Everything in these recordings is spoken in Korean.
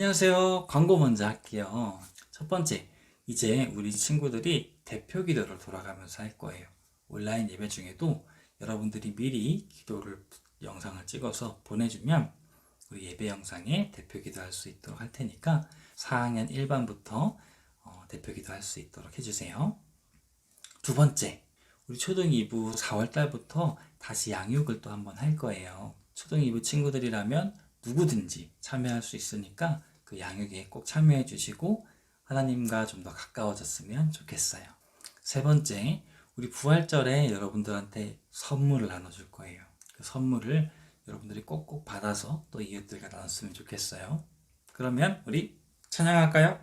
안녕하세요. 광고 먼저 할게요. 첫 번째, 이제 우리 친구들이 대표 기도를 돌아가면서 할 거예요. 온라인 예배 중에도 여러분들이 미리 기도를 영상을 찍어서 보내주면 우리 예배 영상에 대표 기도할 수 있도록 할 테니까 4학년 1반부터 대표 기도할 수 있도록 해주세요. 두 번째, 우리 초등 2부 4월 달부터 다시 양육을 또 한번 할 거예요. 초등 2부 친구들이라면 누구든지 참여할 수 있으니까 그 양육에 꼭 참여해 주시고 하나님과 좀 더 가까워졌으면 좋겠어요. 세 번째, 우리 부활절에 여러분들한테 선물을 나눠줄 거예요. 그 선물을 여러분들이 꼭꼭 받아서 또 이웃들과 나눴으면 좋겠어요. 그러면 우리 찬양할까요?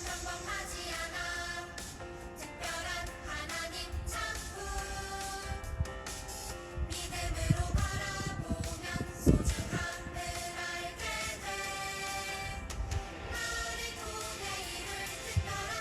평범하지 않아 특별한 하나님 창품 믿음으로 바라보면 소중함을 알게 돼 나를 통해 이룰 특별한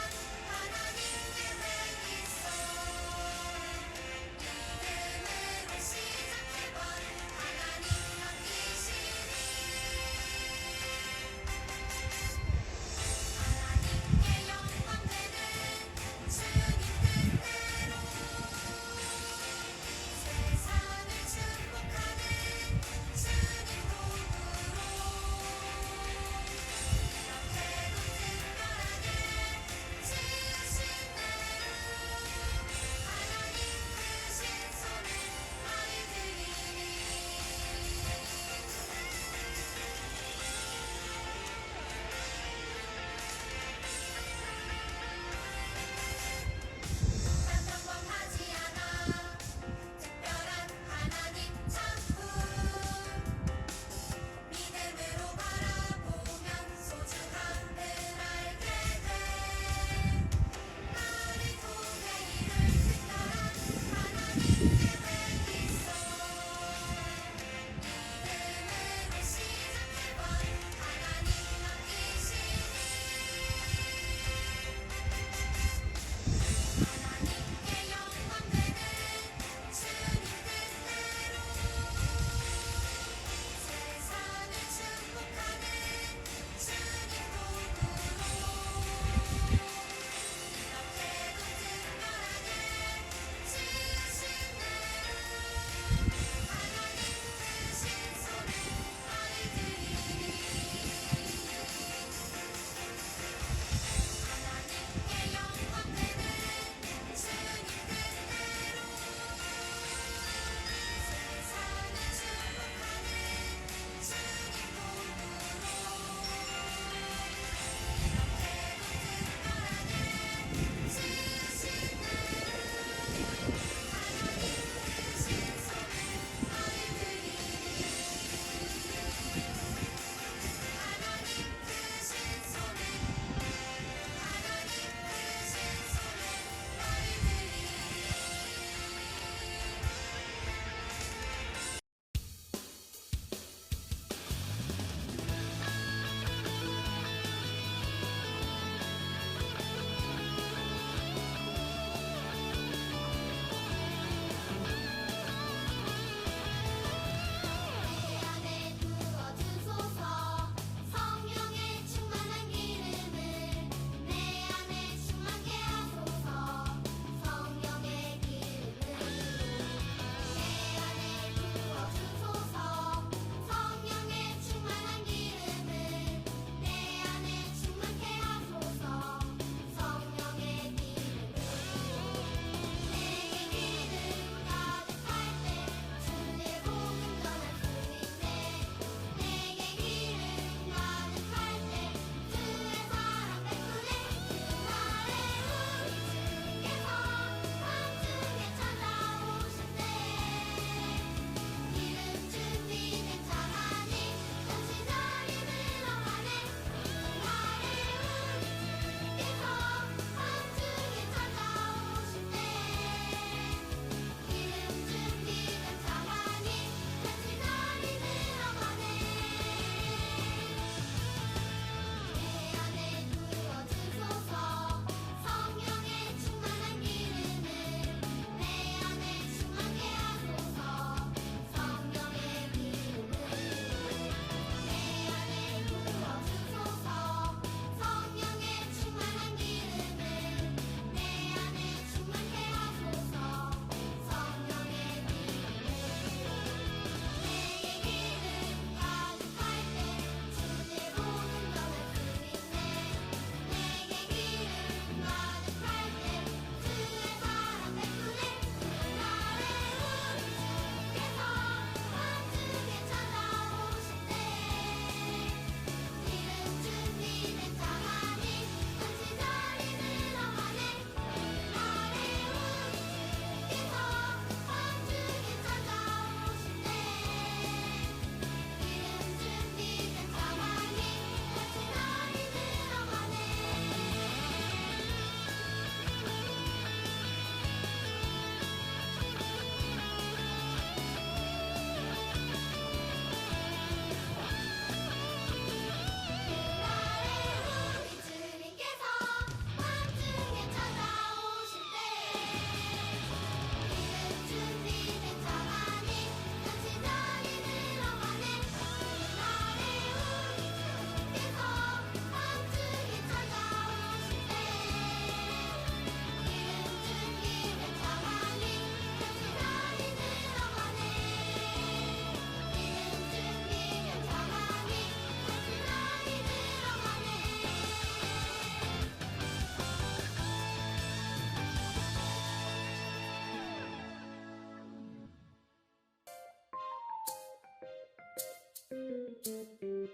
나는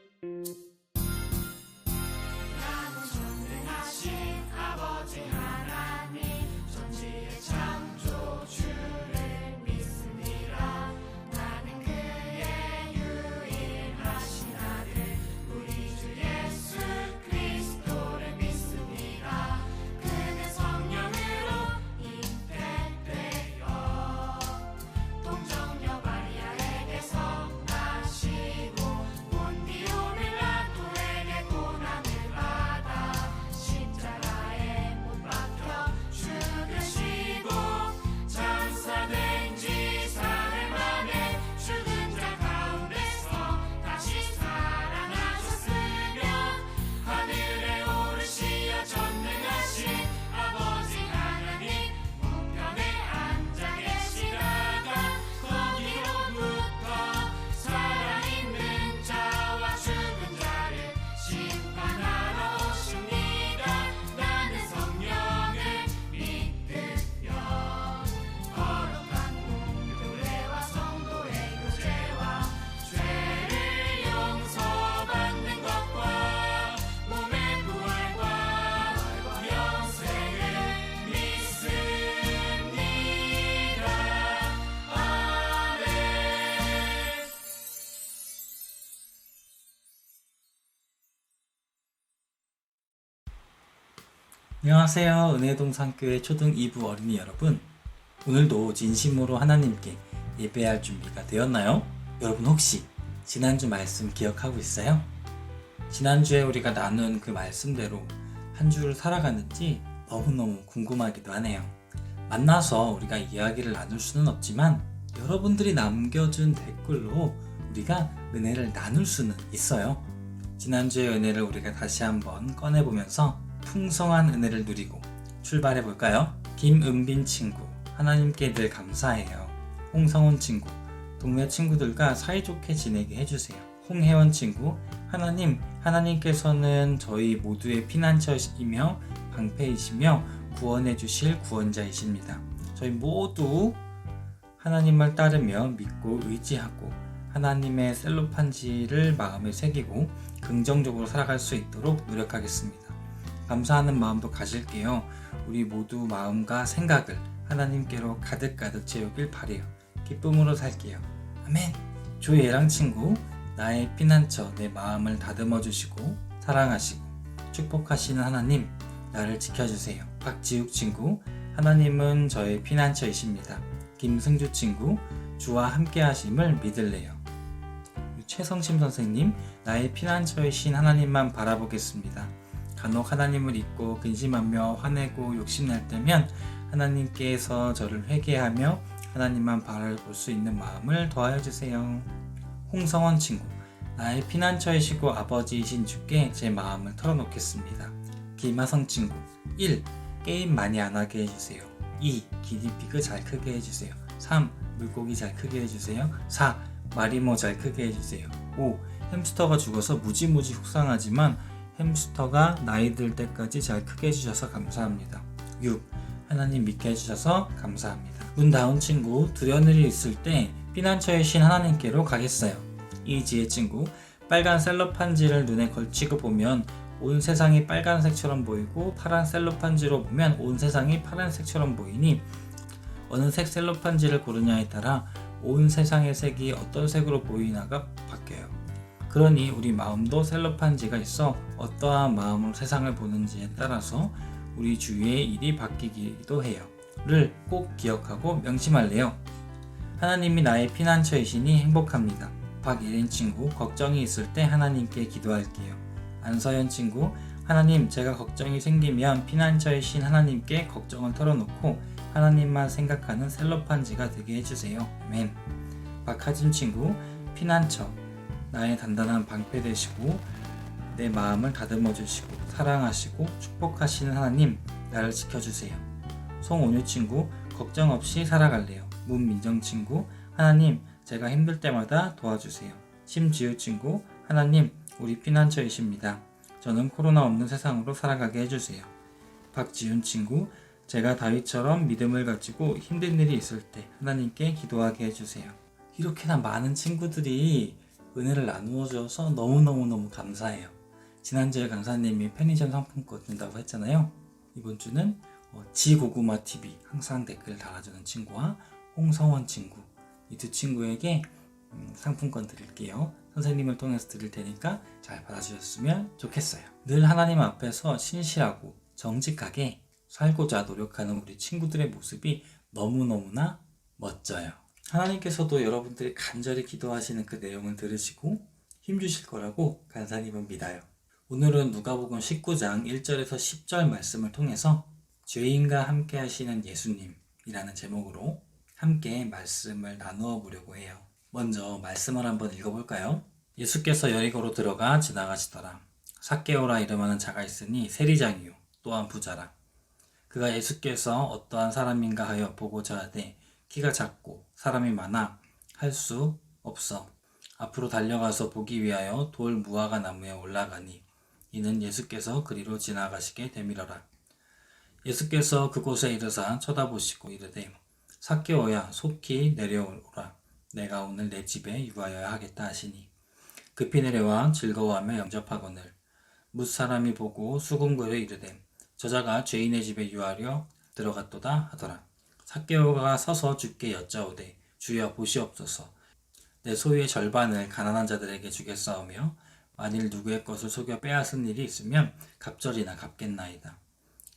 전능하신 아버지 하나님 천지의 창조주를 믿습니다. 나는 그의 유일하신 아들 우리 주 예수 그리스도를 믿습니다. 그는 성령으로 잉태되어 동정녀 마리아에게서 나시고 본디오 빌라도에게 고난을 받아 십자가에 못 박혀 죽으시고 장사된 지 사흘 만에 죽은 자 가운데서 다시 살아나셨으며 하늘에 오르시어 전능하신 아버지 하나님 우편에 앉아 계시다가 거기로부터 살아있는 자와 죽은 자를 심판하러 오십니다. 나는 성령을 믿으며 거룩한 공교회와 성도의 교제와 죄를 용서받는 것과 몸의 부활과 영생을 믿습니다. 아멘. 안녕하세요. 은혜동산교회 초등 2부 어린이 여러분. 오늘도 진심으로 하나님께 예배할 준비가 되었나요? 여러분 혹시 지난주 말씀 기억하고 있어요? 지난주에 우리가 나눈 그 말씀대로 한 주를 살아가는지 너무너무 궁금하기도 하네요. 만나서 우리가 이야기를 나눌 수는 없지만 여러분들이 남겨준 댓글로 우리가 은혜를 나눌 수는 있어요. 지난주의 은혜를 우리가 다시 한번 꺼내보면서 풍성한 은혜를 누리고 출발해 볼까요? 김은빈 친구, 하나님께 늘 감사해요. 홍성훈 친구, 동네 친구들과 사이좋게 지내게 해주세요. 홍혜원 친구, 하나님께서는 저희 모두의 피난처이며 방패이시며 구원해 주실 구원자이십니다. 저희 모두 하나님을 따르며 믿고 의지하고 하나님의 셀로판지를 마음에 새기고 긍정적으로 살아갈 수 있도록 노력하겠습니다. 감사하는 마음도 가질게요. 우리 모두 마음과 생각을 하나님께로 가득가득 채우길 바래요. 기쁨으로 살게요. 아멘. 조예랑 친구, 나의 피난처 내 마음을 다듬어 주시고 사랑하시고 축복하시는 하나님, 나를 지켜주세요. 박지욱 친구, 하나님은 저의 피난처이십니다. 김승주 친구, 주와 함께 하심을 믿을래요. 최성심 선생님, 나의 피난처이신 하나님만 바라보겠습니다. 간혹 하나님을 잊고 근심하며 화내고 욕심날 때면 하나님께서 저를 회개하며 하나님만 바라볼 수 있는 마음을 더하여 주세요. 홍성원 친구, 나의 피난처이시고 아버지이신 주께 제 마음을 털어놓겠습니다. 김하성 친구, 1. 게임 많이 안 하게 해주세요. 2. 기니피그 잘 크게 해주세요. 3. 물고기 잘 크게 해주세요. 4. 마리모 잘 크게 해주세요. 5. 햄스터가 죽어서 무지무지 속상하지만 햄스터가 나이 들 때까지 잘 크게 해주셔서 감사합니다. 6. 하나님 믿게 해주셔서 감사합니다. 문다운 친구, 두려운 일이 있을 때 피난처이신 하나님께로 가겠어요. 이지혜 친구, 빨간 셀로판지를 눈에 걸치고 보면 온 세상이 빨간색처럼 보이고 파란 셀로판지로 보면 온 세상이 파란색처럼 보이니 어느 색 셀로판지를 고르냐에 따라 온 세상의 색이 어떤 색으로 보이나가 바뀌어요. 그러니 우리 마음도 셀로판지가 있어 어떠한 마음으로 세상을 보는지에 따라서 우리 주위의 일이 바뀌기도 해요. 를 꼭 기억하고 명심할래요. 하나님이 나의 피난처이시니 행복합니다. 박예린 친구, 걱정이 있을 때 하나님께 기도할게요. 안서연 친구, 하나님, 제가 걱정이 생기면 피난처이신 하나님께 걱정을 털어놓고 하나님만 생각하는 셀로판지가 되게 해주세요. 아멘. 박하진 친구, 피난처, 나의 단단한 방패 되시고 내 마음을 다듬어 주시고 사랑하시고 축복하시는 하나님, 나를 지켜주세요. 송온유 친구, 걱정 없이 살아갈래요. 문민정 친구, 하나님, 제가 힘들 때마다 도와주세요. 심지우 친구, 하나님, 우리 피난처이십니다. 저는 코로나 없는 세상으로 살아가게 해주세요. 박지훈 친구, 제가 다윗처럼 믿음을 가지고 힘든 일이 있을 때 하나님께 기도하게 해주세요. 이렇게나 많은 친구들이 은혜를 나누어 주셔서 너무너무너무 감사해요. 지난주에 강사님이 편의점 상품권 준다고 했잖아요. 이번 주는 지고구마TV 항상 댓글 달아주는 친구와 홍성원 친구, 이 두 친구에게 상품권 드릴게요. 선생님을 통해서 드릴 테니까 잘 받아주셨으면 좋겠어요. 늘 하나님 앞에서 신실하고 정직하게 살고자 노력하는 우리 친구들의 모습이 너무너무나 멋져요. 하나님께서도 여러분들이 간절히 기도하시는 그 내용을 들으시고 힘주실 거라고 간사님은 믿어요. 오늘은 누가복음 19장 1절에서 10절 말씀을 통해서 죄인과 함께 하시는 예수님이라는 제목으로 함께 말씀을 나누어 보려고 해요. 먼저 말씀을 한번 읽어볼까요? 예수께서 여리고로 들어가 지나가시더라. 삭개오라 이름하는 자가 있으니 세리장이요 또한 부자라. 그가 예수께서 어떠한 사람인가 하여 보고자 하되 키가 작고 사람이 많아 할 수 없어 앞으로 달려가서 보기 위하여 돌 무화과 나무에 올라가니 이는 예수께서 그리로 지나가시게 되밀어라. 예수께서 그곳에 이르사 쳐다보시고 이르되 삭개오야 속히 내려오라. 내가 오늘 내 집에 유하여야 하겠다 하시니 급히 내려와 즐거워하며 영접하거늘 뭇사람이 보고 수군거려 이르되 저자가 죄인의 집에 유하려 들어갔도다 하더라. 삭개오가 서서 주께 여짜오되 주여 보시옵소서 내 소유의 절반을 가난한 자들에게 주겠사오며 만일 누구의 것을 속여 빼앗은 일이 있으면 갑절이나 갚겠나이다.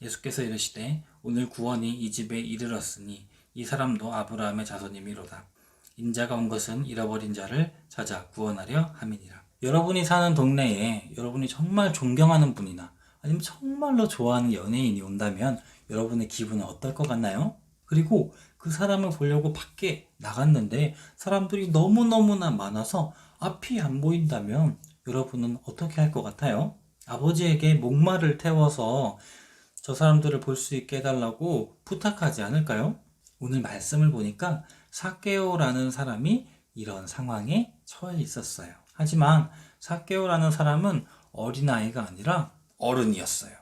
예수께서 이르시되 오늘 구원이 이 집에 이르렀으니 이 사람도 아브라함의 자손이미로다. 인자가 온 것은 잃어버린 자를 찾아 구원하려 함이니라. 여러분이 사는 동네에 여러분이 정말 존경하는 분이나 아니면 정말로 좋아하는 연예인이 온다면 여러분의 기분은 어떨 것 같나요? 그리고 그 사람을 보려고 밖에 나갔는데 사람들이 너무너무나 많아서 앞이 안 보인다면 여러분은 어떻게 할 것 같아요? 아버지에게 목말을 태워서 저 사람들을 볼 수 있게 해달라고 부탁하지 않을까요? 오늘 말씀을 보니까 삭개오라는 사람이 이런 상황에 처해 있었어요. 하지만 삭개오라는 사람은 어린아이가 아니라 어른이었어요.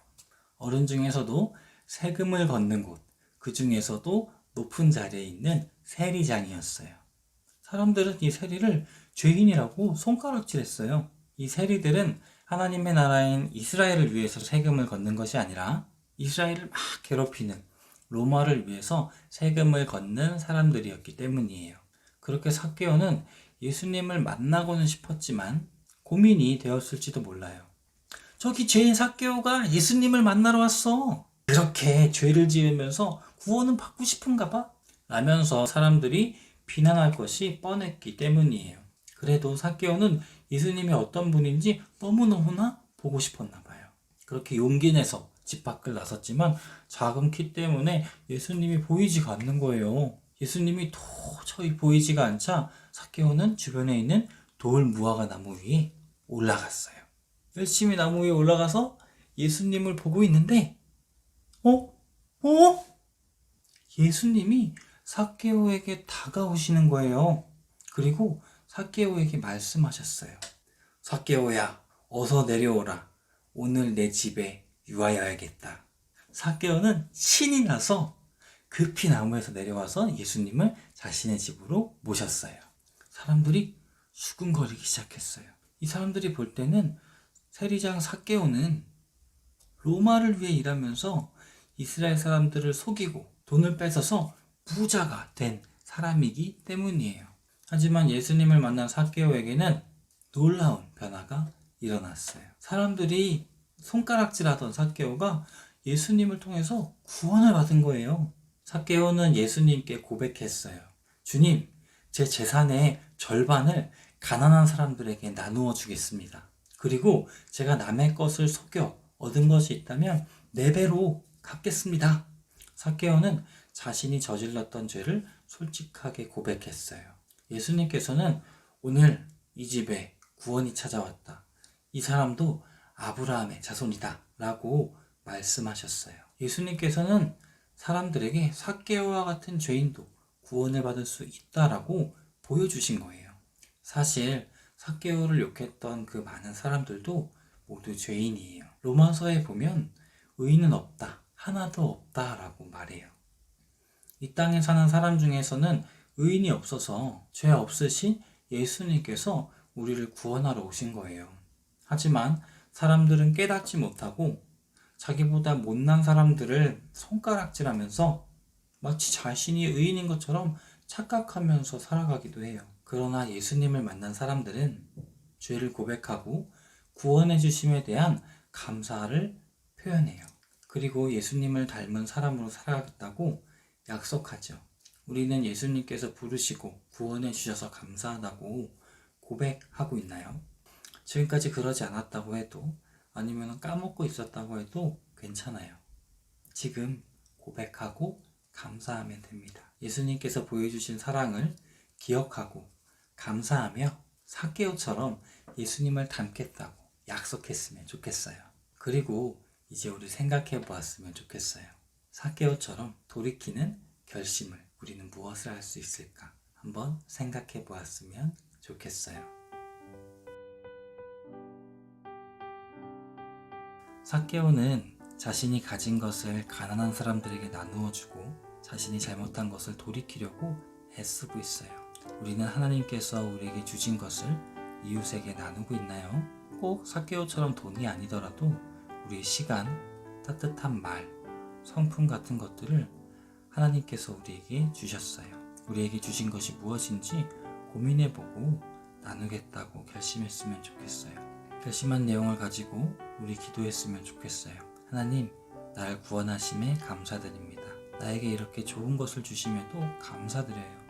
어른 중에서도 세금을 걷는 곳, 그 중에서도 높은 자리에 있는 세리장이었어요. 사람들은 이 세리를 죄인이라고 손가락질했어요. 이 세리들은 하나님의 나라인 이스라엘을 위해서 세금을 걷는 것이 아니라 이스라엘을 막 괴롭히는 로마를 위해서 세금을 걷는 사람들이었기 때문이에요. 그렇게 삭개오는 예수님을 만나고는 싶었지만 고민이 되었을지도 몰라요. 저기 죄인 삭개오가 예수님을 만나러 왔어. 그렇게 죄를 지으면서 구원은 받고 싶은가 봐? 라면서 사람들이 비난할 것이 뻔했기 때문이에요. 그래도 삭개오는 예수님이 어떤 분인지 너무너무나 보고 싶었나 봐요. 그렇게 용기 내서 집 밖을 나섰지만 작은 키 때문에 예수님이 보이지가 않는 거예요. 예수님이 도저히 보이지가 않자 삭개오는 주변에 있는 돌 무화과 나무 위에 올라갔어요. 열심히 나무 위에 올라가서 예수님을 보고 있는데 예수님이 삭개오에게 다가오시는 거예요. 그리고 삭개오에게 말씀하셨어요. 삭개오야, 어서 내려오라. 오늘 내 집에 유하여야겠다. 삭개오는 신이 나서 급히 나무에서 내려와서 예수님을 자신의 집으로 모셨어요. 사람들이 수군거리기 시작했어요. 이 사람들이 볼 때는 세리장 삭개오는 로마를 위해 일하면서 이스라엘 사람들을 속이고 돈을 뺏어서 부자가 된 사람이기 때문이에요. 하지만 예수님을 만난 삭개오에게는 놀라운 변화가 일어났어요. 사람들이 손가락질하던 삭개오가 예수님을 통해서 구원을 받은 거예요. 삭개오는 예수님께 고백했어요. 주님, 제 재산의 절반을 가난한 사람들에게 나누어 주겠습니다. 그리고 제가 남의 것을 속여 얻은 것이 있다면 4배로 갚겠습니다. 삭개오는 자신이 저질렀던 죄를 솔직하게 고백했어요. 예수님께서는 오늘 이 집에 구원이 찾아왔다. 이 사람도 아브라함의 자손이다 라고 말씀하셨어요. 예수님께서는 사람들에게 삭개오와 같은 죄인도 구원을 받을 수 있다라고 보여주신 거예요. 사실 삭개오를 욕했던 그 많은 사람들도 모두 죄인이에요. 로마서에 보면 의인은 없다, 하나도 없다라고 말해요. 이 땅에 사는 사람 중에서는 의인이 없어서 죄 없으신 예수님께서 우리를 구원하러 오신 거예요. 하지만 사람들은 깨닫지 못하고 자기보다 못난 사람들을 손가락질하면서 마치 자신이 의인인 것처럼 착각하면서 살아가기도 해요. 그러나 예수님을 만난 사람들은 죄를 고백하고 구원해 주심에 대한 감사를 표현해요. 그리고 예수님을 닮은 사람으로 살아가겠다고 약속하죠. 우리는 예수님께서 부르시고 구원해 주셔서 감사하다고 고백하고 있나요? 지금까지 그러지 않았다고 해도 아니면 까먹고 있었다고 해도 괜찮아요. 지금 고백하고 감사하면 됩니다. 예수님께서 보여주신 사랑을 기억하고 감사하며 삭개오처럼 예수님을 닮겠다고 약속했으면 좋겠어요. 그리고 이제 우리 생각해 보았으면 좋겠어요. 삭개오처럼 돌이키는 결심을 우리는 무엇을 할 수 있을까? 한번 생각해 보았으면 좋겠어요. 삭개오는 자신이 가진 것을 가난한 사람들에게 나누어 주고 자신이 잘못한 것을 돌이키려고 애쓰고 있어요. 우리는 하나님께서 우리에게 주신 것을 이웃에게 나누고 있나요? 꼭 삭개오처럼 돈이 아니더라도 우리의 시간, 따뜻한 말, 성품 같은 것들을 하나님께서 우리에게 주셨어요. 우리에게 주신 것이 무엇인지 고민해보고 나누겠다고 결심했으면 좋겠어요. 결심한 내용을 가지고 우리 기도했으면 좋겠어요. 하나님, 나를 구원하심에 감사드립니다. 나에게 이렇게 좋은 것을 주심에도 감사드려요.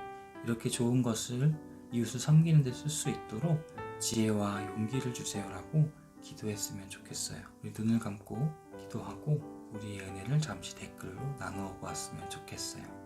이렇게 좋은 것을 이웃을 섬기는 데 쓸 수 있도록 지혜와 용기를 주세요라고 기도했으면 좋겠어요. 우리 눈을 감고 기도하고 우리의 은혜를 잠시 댓글로 나누어 보았으면 좋겠어요.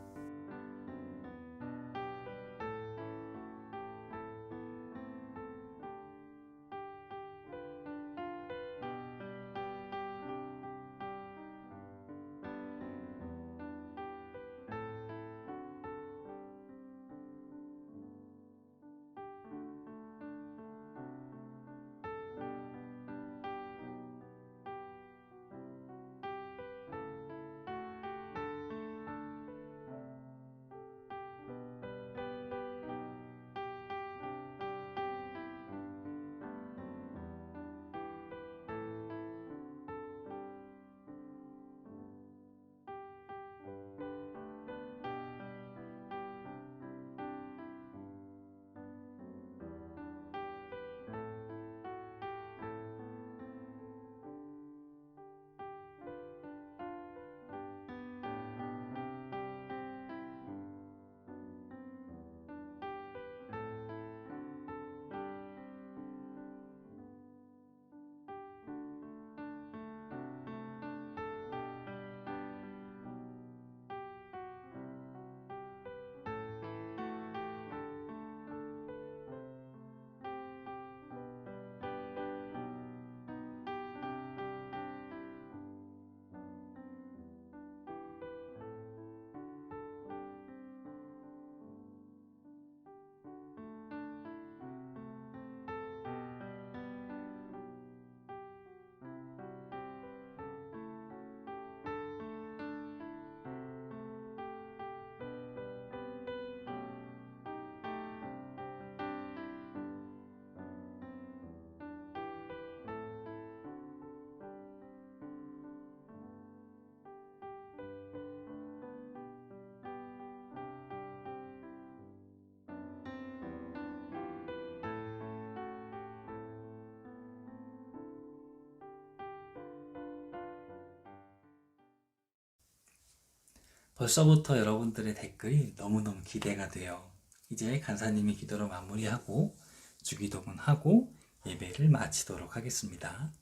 벌써부터 여러분들의 댓글이 너무너무 기대가 돼요. 이제 간사님이 기도로 마무리하고 주기도문 하고 예배를 마치도록 하겠습니다.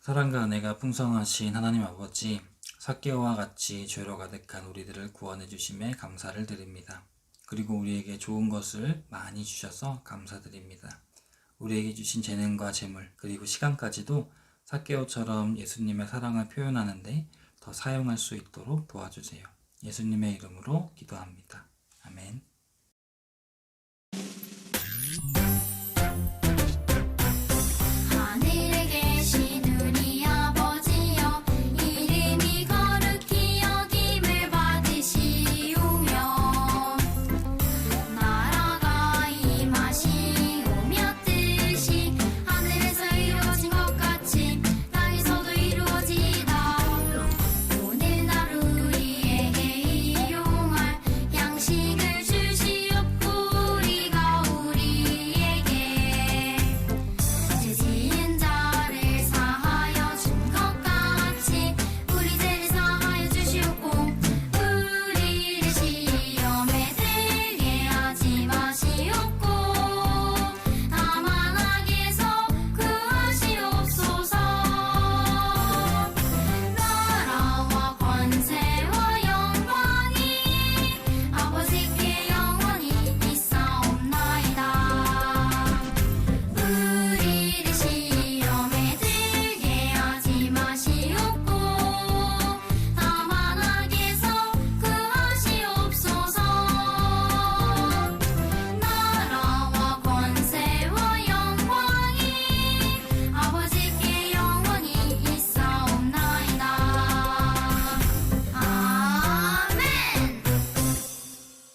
사랑과 은혜가 풍성하신 하나님 아버지, 삭개오와 같이 죄로 가득한 우리들을 구원해 주심에 감사를 드립니다. 그리고 우리에게 좋은 것을 많이 주셔서 감사드립니다. 우리에게 주신 재능과 재물 그리고 시간까지도 삭개오처럼 예수님의 사랑을 표현하는데 더 사용할 수 있도록 도와주세요. 예수님의 이름으로 기도합니다.